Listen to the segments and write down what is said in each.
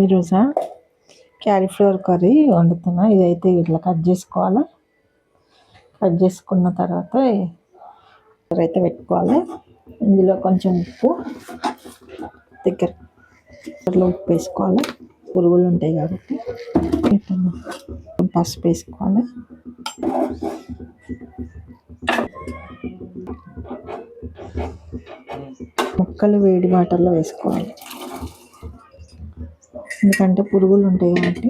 ఈరోజా cauliflower curry వండుతున్నా. ఇదైతే ఇట్లా cut చేసుకోవాలి. కట్ చేసుకున్న తర్వాత అయితే పెట్టుకోవాలి. ఇందులో కొంచెం ఉప్పు దగ్గరలో ఉప్పు వేసుకోవాలి, పురుగులు ఉంటాయి కాబట్టి. పసుపు వేసుకోవాలి. ముక్కలు వేడి వాటర్లో వేసుకోవాలి, ఎందుకంటే పురుగులు ఉంటాయి కాబట్టి.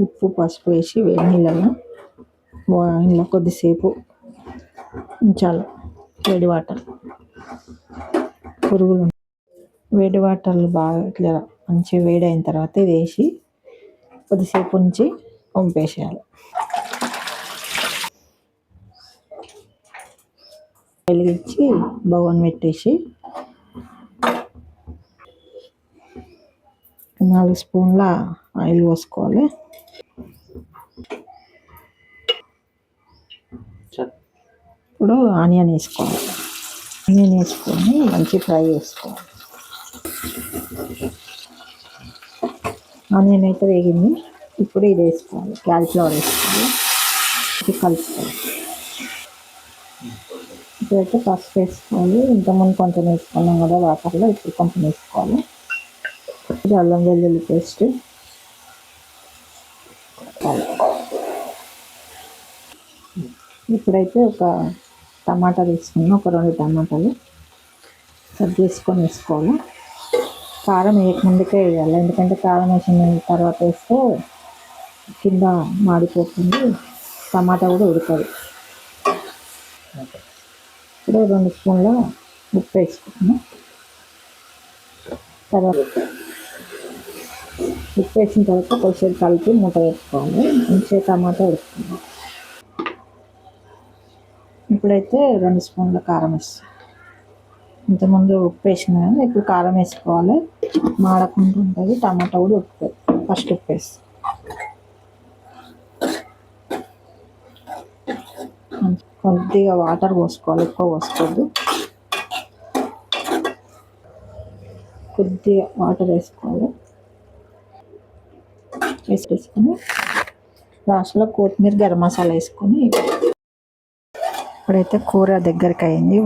ఉప్పు పసుపు వేసి వేడి నీళ్ళలో ఇలా కొద్దిసేపు ఉంచాలి. వేడి వాటర్, పురుగులు వేడి వాటర్లు బాగా ఇట్లా మంచిగా వేడి అయిన తర్వాత ఇది వేసి కొద్దిసేపు ఉంచి పంపేసేయాలి. వెలిగించి బగోన్ పెట్టేసి 4 స్పూన్ల ఆయిల్ పోసుకోవాలి. ఇప్పుడు ఆనియన్ వేసుకోవాలి. ఆనియన్ వేసుకొని మంచి ఫ్రై చేసుకోవాలి. ఆనియన్ అయితే వేగింది. ఇప్పుడు ఇది వేసుకోవాలి, క్యాలీఫ్లవర్ వేసుకోవాలి, కలుపుకోవాలి. ఇప్పుడైతే పసుపు వేసుకోవాలి. ఇంతకుముందు కొంచెం వేసుకున్నాం కదా వాటర్లో, ఇప్పుడు కొంచెం వేసుకోవాలి. ఇది అల్లం వెల్లుల్లి పేస్ట్. ఇప్పుడైతే ఒక టమాటా తీసుకున్నాం, ఒక 2 టమాటాలు కట్ చేసుకొని వేసుకోవాలి. కారం వేయకముందుకే వేయాలి, ఎందుకంటే కారం వేసిన తర్వాత వేస్తే కింద మాడిపోతుంది, టమాటా కూడా ఉడకదు. ఇప్పుడు 2 స్పూన్ల ఉప్పు వేసుకుంటున్నాం. తర్వాత ఉప్పు వేసిన తర్వాత కొంచెం కలిపి మూత వేసుకోవాలి. మంచిగా టమాటా ఉడుకుతుంది. ఇప్పుడైతే 2 స్పూన్ల కారం వేస్తాం. ఇంతకుముందు ఉప్పు వేసిన కానీ ఇప్పుడు కారం వేసుకోవాలి, మాడకుండా ఉంటుంది, టమాటా కూడా ఉడుకుతుంది. ఫస్ట్ ఉప్పు వేస్తాం. కొద్దిగా వాటర్ పోసుకోవాలి, ఎక్కువ పోసుకోవద్దు. కొద్దిగా వాటర్ వేసుకోవాలి. వేసుకొని లాస్ట్లో కొత్తిమీర గరం మసాలా వేసుకొని ఇప్పుడైతే కూర దగ్గరికి అయింది.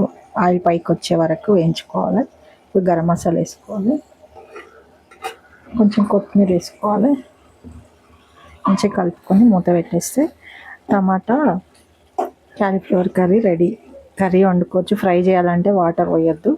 ఆయిల్ పైకి వచ్చే వరకు వేయించుకోవాలి. ఇప్పుడు గరం మసాలా వేసుకోవాలి, కొంచెం కొత్తిమీర వేసుకోవాలి. మంచిగా కలుపుకొని మూత పెట్టేస్తే టమాటా క్యాలీఫ్లవర్ కర్రీ రెడీ. కర్రీ వండుకోవచ్చు. ఫ్రై చేయాలంటే వాటర్ పోయొద్దు.